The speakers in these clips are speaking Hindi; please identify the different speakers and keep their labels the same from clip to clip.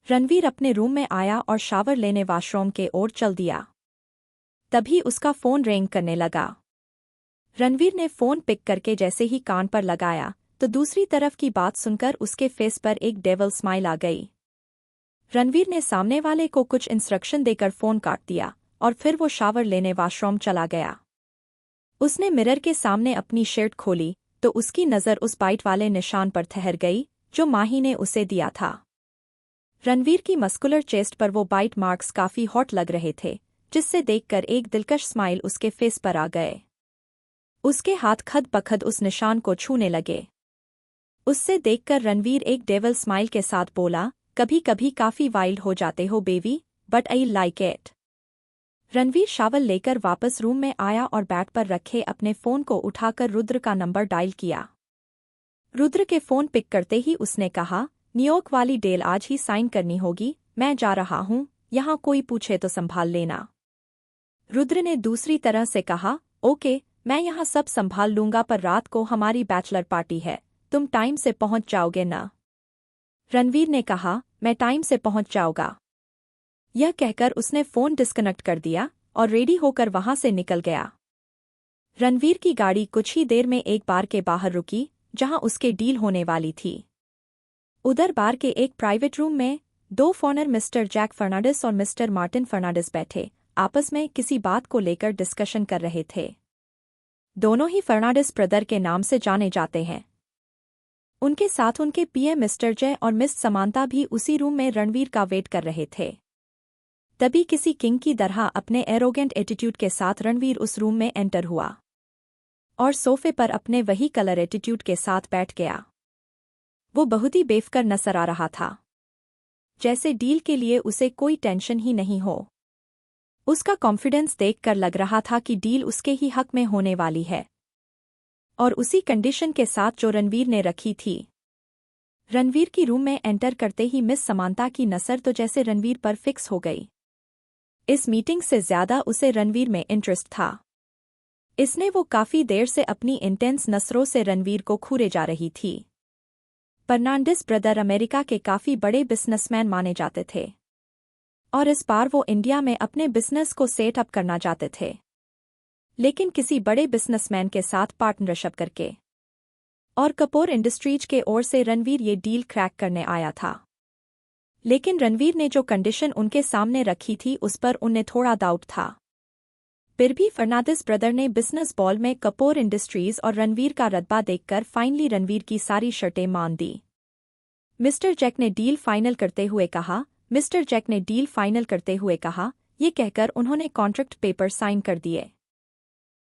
Speaker 1: रणवीर अपने रूम में आया और शावर लेने वॉशरूम के ओर चल दिया। तभी उसका फोन रिंग करने लगा। रणवीर ने फोन पिक करके जैसे ही कान पर लगाया तो दूसरी तरफ की बात सुनकर उसके फेस पर एक डेविल स्माइल आ गई। रणवीर ने सामने वाले को कुछ इंस्ट्रक्शन देकर फोन काट दिया और फिर वो शावर लेने वॉशरूम चला गया। उसने मिरर के सामने अपनी शर्ट खोली तो उसकी नज़र उस बाइट वाले निशान पर ठहर गई जो माही ने उसे दिया था। रणवीर की मस्कुलर चेस्ट पर वो बाइट मार्क्स काफी हॉट लग रहे थे, जिससे देखकर एक दिलकश स्माइल उसके फेस पर आ गए। उसके हाथ खद बखद उस निशान को छूने लगे। उससे देखकर रणवीर एक डेविल स्माइल के साथ बोला, कभी कभी काफी वाइल्ड हो जाते हो baby, but I like it. Ranveer shovel लेकर वापस रूम में आया और बेड पर रखे अपने फोन को उठाकर रुद्र का नंबर डायल किया। रुद्र के फोन पिक करते ही उसने कहा, न्यूयॉर्क वाली डील आज ही साइन करनी होगी, मैं जा रहा हूँ, यहाँ कोई पूछे तो संभाल लेना। रुद्र ने दूसरी तरह से कहा, ओके, मैं यहाँ सब संभाल लूंगा, पर रात को हमारी बैचलर पार्टी है, तुम टाइम से पहुंच जाओगे ना? रणवीर ने कहा, मैं टाइम से पहुंच जाऊंगा। यह कहकर उसने फोन डिस्कनेक्ट कर दिया और रेडी होकर वहां से निकल गया। रणवीर की गाड़ी कुछ ही देर में एक बार के बाहर रुकी जहां उसके डील होने वाली थी। उधर बार के एक प्राइवेट रूम में दो फॉरनर मिस्टर जैक फर्नांडिस और मिस्टर मार्टिन फर्नांडिस बैठे आपस में किसी बात को लेकर डिस्कशन कर रहे थे। दोनों ही फर्नांडिस ब्रदर के नाम से जाने जाते हैं। उनके साथ उनके पीए मिस्टर जय और मिस समांता भी उसी रूम में रणवीर का वेट कर रहे थे। तभी किसी किंग की तरह अपने एरोगेंट एटीट्यूड के साथ रणवीर उस रूम में एंटर हुआ और सोफे पर अपने वही कलर एटीट्यूड के साथ बैठ गया। वो बहुत ही बेफिक्र नजर आ रहा था, जैसे डील के लिए उसे कोई टेंशन ही नहीं हो। उसका कॉन्फिडेंस देखकर लग रहा था कि डील उसके ही हक में होने वाली है, और उसी कंडीशन के साथ जो रणवीर ने रखी थी। रणवीर की रूम में एंटर करते ही मिस समांता की नज़र तो जैसे रणवीर पर फिक्स हो गई। इस मीटिंग से ज्यादा उसे रणवीर में इंटरेस्ट था, इसने वो काफी देर से अपनी इंटेंस नजरों से रणवीर को घूरे जा रही थी। फर्नांडिस ब्रदर अमेरिका के काफी बड़े बिजनेसमैन माने जाते थे और इस बार वो इंडिया में अपने बिजनेस को सेट अप करना चाहते थे, लेकिन किसी बड़े बिजनेसमैन के साथ पार्टनरशिप करके। और कपूर इंडस्ट्रीज के ओर से रणवीर ये डील क्रैक करने आया था। लेकिन रणवीर ने जो कंडीशन उनके सामने रखी थी उस पर उन्हें थोड़ा डाउट था। फिर भी फर्नांडिस ब्रदर ने बिजनेस बॉल में कपूर इंडस्ट्रीज और रणवीर का रतबा देखकर फाइनली रणवीर की सारी शर्तें मान दी। मिस्टर जैक ने डील फाइनल करते हुए कहा, ये कहकर उन्होंने कॉन्ट्रैक्ट पेपर साइन कर दिए।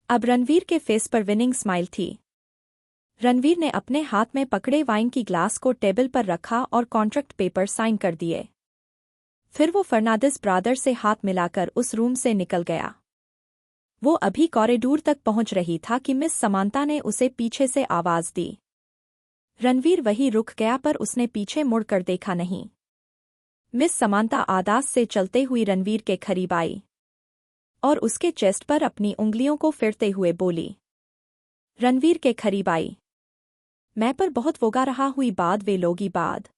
Speaker 1: अब रणवीर के फेस पर विनिंग स्माइल थी। रणवीर ने अपने हाथ में पकड़े वाइन की ग्लास को टेबल पर रखा और कॉन्ट्रैक्ट पेपर साइन कर दिए। फिर वो फर्नांडिस ब्रदर से हाथ मिलाकर उस रूम से निकल गया। वो अभी कॉरिडोर तक पहुंच रही था कि मिस समांता ने उसे पीछे से आवाज दी। रणवीर वहीं रुक गया, पर उसने पीछे मुड़कर देखा नहीं। मिस समांता आदास से चलते हुई रणवीर के करीब आई और उसके चेस्ट पर अपनी उंगलियों को फेरते हुए बोली। रणवीर के करीब आई, मैं पर बहुत वोगा रहा हुई बाद वे लोगी बाद,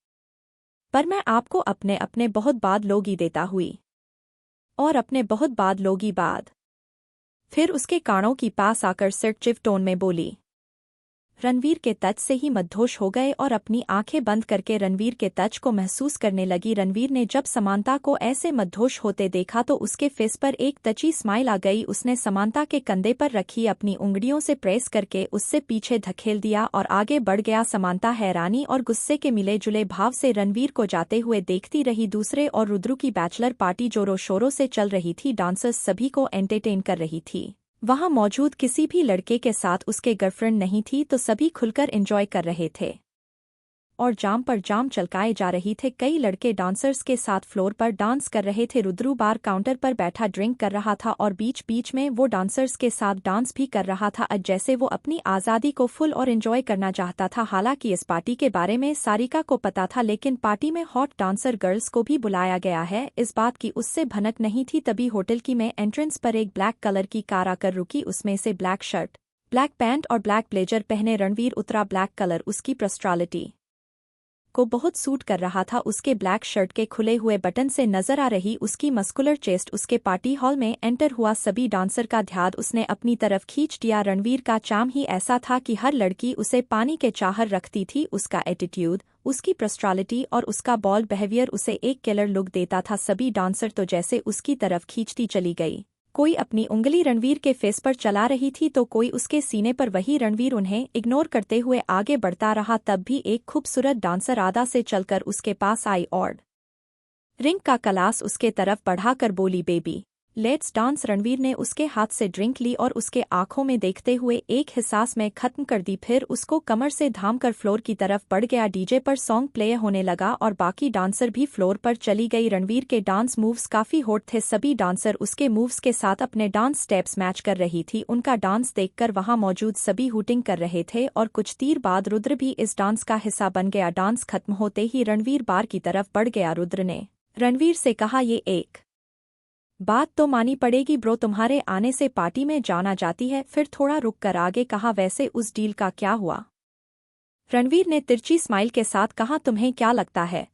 Speaker 1: पर मैं आपको अपने अपने बहुत बाद लोगी देता हुई और अपने बहुत बाद लोगी बाद। फिर उसके कानों की पास आकर सेडक्टिव टोन में बोली। रणवीर के टच से ही मदहोश हो गए और अपनी आंखें बंद करके रणवीर के टच को महसूस करने लगी। रणवीर ने जब समांता को ऐसे मदहोश होते देखा तो उसके फेस पर एक टची स्माइल आ गई। उसने समांता के कंधे पर रखी अपनी उंगलियों से प्रेस करके उससे पीछे धकेल दिया और आगे बढ़ गया। समांता हैरानी और गुस्से के मिले जुले भाव से रणवीर को जाते हुए देखती रही। दूसरे और रुद्र की बैचलर पार्टी जोरों शोरों से चल रही थी। डांसर्स सभी को एंटरटेन कर रही थी। वहां मौजूद किसी भी लड़के के साथ उसके गर्लफ्रेंड नहीं थी, तो सभी खुलकर एंजॉय कर रहे थे और जाम पर जाम चलकाए जा रही थे। कई लड़के डांसर्स के साथ फ्लोर पर डांस कर रहे थे। रुद्रू बार काउंटर पर बैठा ड्रिंक कर रहा था और बीच बीच में वो डांसर्स के साथ डांस भी कर रहा था, जैसे वो अपनी आज़ादी को फुल और एंजॉय करना चाहता था। हालांकि इस पार्टी के बारे में सारिका को पता था, लेकिन पार्टी में हॉट डांसर गर्ल्स को भी बुलाया गया है, इस बात की उससे भनक नहीं थी। तभी होटल की में एंट्रेंस पर एक ब्लैक कलर की कार आकर रुकी। उसमें से ब्लैक शर्ट, ब्लैक पैंट और ब्लैक ब्लेजर पहने रणवीर उतरा। ब्लैक कलर उसकी पर्सनालिटी को बहुत सूट कर रहा था। उसके ब्लैक शर्ट के खुले हुए बटन से नजर आ रही उसकी मस्कुलर चेस्ट उसके पार्टी हॉल में एंटर हुआ सभी डांसर का ध्यान उसने अपनी तरफ खींच दिया। रणवीर का चार्म ही ऐसा था कि हर लड़की उसे पानी के चाहर रखती थी। उसका एटीट्यूड, उसकी पर्सनालिटी और उसका बॉल्ड बिहेवियर उसे एक किलर लुक देता था। सभी डांसर तो जैसे उसकी तरफ खींचती चली गई। कोई अपनी उंगली रणवीर के फेस पर चला रही थी तो कोई उसके सीने पर। वही रणवीर उन्हें इग्नोर करते हुए आगे बढ़ता रहा। तब भी एक खूबसूरत डांसर आधा से चलकर उसके पास आई और ड्रिंक का गिलास उसके तरफ बढ़ाकर बोली, बेबी लेट्स डांस। रणवीर ने उसके हाथ से ड्रिंक ली और उसके आंखों में देखते हुए एक हिसास में खत्म कर दी। फिर उसको कमर से थामकर फ्लोर की तरफ बढ़ गया। डीजे पर सॉन्ग प्ले होने लगा और बाकी डांसर भी फ्लोर पर चली गई। रणवीर के डांस मूव्स काफी हॉट थे। सभी डांसर उसके मूव्स के साथ अपने डांस स्टेप्स मैच कर रही थी। उनका डांस देखकर वहां मौजूद सभी हूटिंग कर रहे थे और कुछ देर बाद रुद्र भी इस डांस का हिस्सा बन गया। डांस खत्म होते ही रणवीर बार की तरफ बढ़ गया। रुद्र ने रणवीर से कहा, ये एक बात तो मानी पड़ेगी ब्रो, तुम्हारे आने से पार्टी में जाना जाती है। फिर थोड़ा रुक कर आगे कहा, वैसे उस डील का क्या हुआ? रणवीर ने तिरछी स्माइल के साथ कहा, तुम्हें क्या लगता है?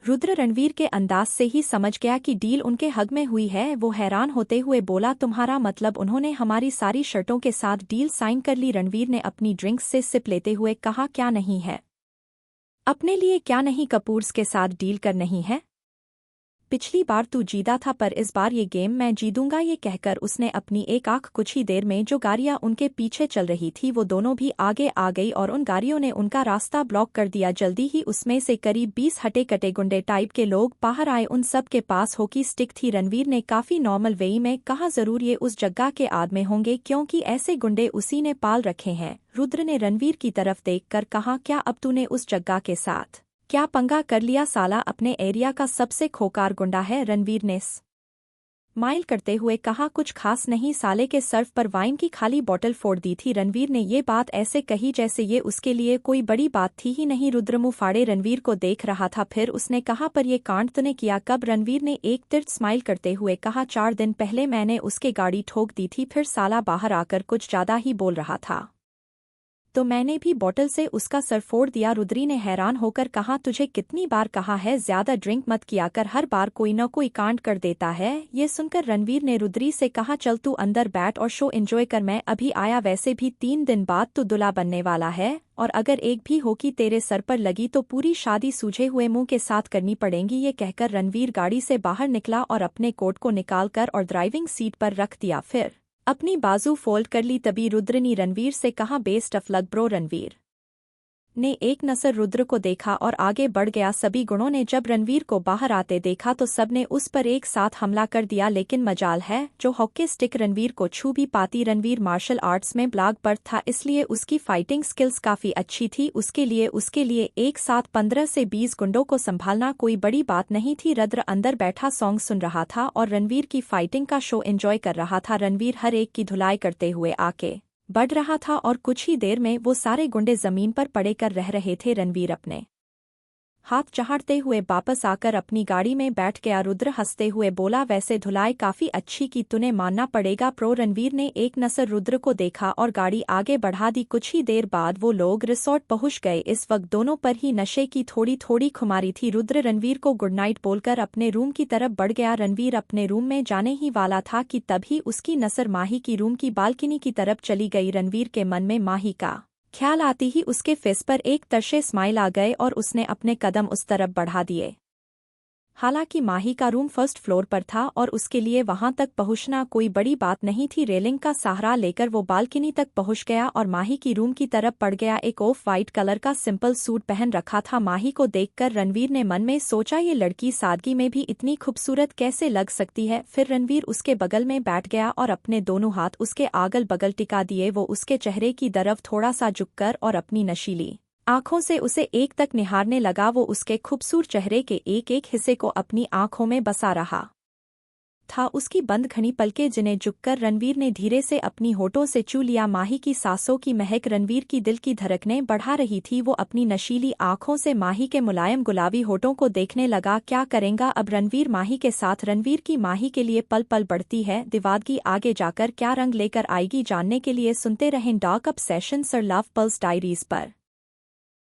Speaker 1: रुद्र रणवीर के अंदाज से ही समझ गया कि डील उनके हक में हुई है। वो हैरान होते हुए बोला, तुम्हारा मतलब उन्होंने हमारी सारी शर्टों के साथ डील साइन कर ली? रणवीर ने अपनी ड्रिंक्स से सिप लेते हुए कहा, क्या नहीं है? अपने लिए क्या नहीं, कपूर्स के साथ डील कर नहीं है? पिछली बार तू जीता था पर इस बार ये गेम मैं जीतूंगा। ये कहकर उसने अपनी एक आंख कुछ ही देर में जो गाड़ियां उनके पीछे चल रही थी वो दोनों भी आगे आ गई और उन गाड़ियों ने उनका रास्ता ब्लॉक कर दिया। जल्दी ही उसमें से करीब 20 हटे कटे गुंडे टाइप के लोग बाहर आए। उन सब के पास हॉकी स्टिक थी। रणवीर ने काफी नॉर्मल वे में कहा, जरूर ये उस जगह के आदमी होंगे क्योंकि ऐसे गुंडे उसी ने पाल रखे हैं। रुद्र ने रणवीर की तरफ देखकर कहा, क्या अब तूने उस जगह के साथ क्या पंगा कर लिया? साला अपने एरिया का सबसे खोकार गुंडा है। रणवीर ने स्माइल करते हुए कहा, कुछ खास नहीं, साले के सर्फ पर वाइन की खाली बोतल फोड़ दी थी। रणवीर ने ये बात ऐसे कही जैसे ये उसके लिए कोई बड़ी बात थी ही नहीं। रुद्र मुंह फाड़े रणवीर को देख रहा था। फिर उसने कहा, पर ये कांड तूने किया कब? रणवीर ने एक तिरछी स्माइल करते हुए कहा, 4 दिन पहले मैंने उसके गाड़ी ठोक दी थी। फिर साला बाहर आकर कुछ ज्यादा ही बोल रहा था तो मैंने भी बोतल से उसका सर फोड़ दिया। रुद्री ने हैरान होकर कहा, तुझे कितनी बार कहा है ज्यादा ड्रिंक मत किया कर, हर बार कोई न कोई कांड कर देता है। ये सुनकर रणवीर ने रुद्री से कहा, चल तू अंदर बैठ और शो एंजॉय कर, मैं अभी आया। वैसे भी 3 दिन बाद तू दूल्हा बनने वाला है और अगर एक भी होकी तेरे सर पर लगी तो पूरी शादी सूझे हुए मुंह के साथ करनी पड़ेगी। ये कहकर रणवीर गाड़ी से बाहर निकला और अपने कोट को निकालकर और ड्राइविंग सीट पर रख दिया। फिर अपनी बाजू फोल्ड कर ली। तभी रुद्र ने रणवीर से कहा, best of luck bro. Ranveer ने एक नजर रुद्र को देखा और आगे बढ़ गया। सभी गुणों ने जब रणवीर को बाहर आते देखा तो सबने उस पर एक साथ हमला कर दिया। लेकिन मजाल है जो हॉकी स्टिक रणवीर को छू भी पाती। रणवीर मार्शल आर्ट्स में ब्लैक बेल्ट था इसलिए उसकी फाइटिंग स्किल्स काफी अच्छी थी। उसके लिए एक साथ 15 से 20 गुंडों को संभालना कोई बड़ी बात नहीं थी। रुद्र अंदर बैठा सॉन्ग सुन रहा था और रणवीर की फाइटिंग का शो एंजॉय कर रहा था। रणवीर हर एक की धुलाई करते हुए आके बढ़ रहा था और कुछ ही देर में वो सारे गुंडे जमीन पर पड़े कर रह रहे थे। रणवीर अपने हाथ चढ़ाते हुए वापस आकर अपनी गाड़ी में बैठ गया। रुद्र हंसते हुए बोला, वैसे धुलाई काफी अच्छी की, तूने मानना पड़ेगा प्रो। रणवीर ने एक नजर रुद्र को देखा और गाड़ी आगे बढ़ा दी। कुछ ही देर बाद वो लोग रिसोर्ट पहुंच गए। इस वक्त दोनों पर ही नशे की थोड़ी थोड़ी खुमारी थी। रुद्र रणवीर को गुड नाइट बोलकर अपने रूम की तरफ बढ़ गया। रणवीर अपने रूम में जाने ही वाला था कि तभी उसकी नजर माही की रूम की बालकनी की तरफ चली गई। रणवीर के मन में माही का ख्याल आती ही उसके फेस पर एक तरशे स्माइल आ गए और उसने अपने कदम उस तरफ बढ़ा दिए। हालांकि माही का रूम फर्स्ट फ्लोर पर था और उसके लिए वहां तक पहुंचना कोई बड़ी बात नहीं थी। रेलिंग का सहारा लेकर वो बालकनी तक पहुंच गया और माही की रूम की तरफ बढ़ गया। एक ऑफ वाइट कलर का सिंपल सूट पहन रखा था। माही को देखकर रणवीर ने मन में सोचा, ये लड़की सादगी में भी इतनी खूबसूरत कैसे लग सकती है। फिर रणवीर उसके बगल में बैठ गया और अपने दोनों हाथ उसके अगल बगल टिका दिए। वो उसके चेहरे की तरफ थोड़ा सा झुककर और अपनी नशीली आंखों से उसे एक तक निहारने लगा। वो उसके खूबसूरत चेहरे के एक एक हिस्से को अपनी आंखों में बसा रहा था। उसकी बंद घनी पलकें जिन्हें झुककर रणवीर ने धीरे से अपनी होठों से छू लिया। माही की सांसों की महक रणवीर की दिल की धड़कनें बढ़ा रही थी। वो अपनी नशीली आंखों से माही के मुलायम गुलाबी होठों को देखने लगा। क्या करेगा अब रणवीर माही के साथ? रणवीर की माही के लिए पल पल बढ़ती है दीवानगी। आगे जाकर क्या रंग लेकर आएगी जानने के लिए सुनते रहें doc up session sir love pulse diaries पर।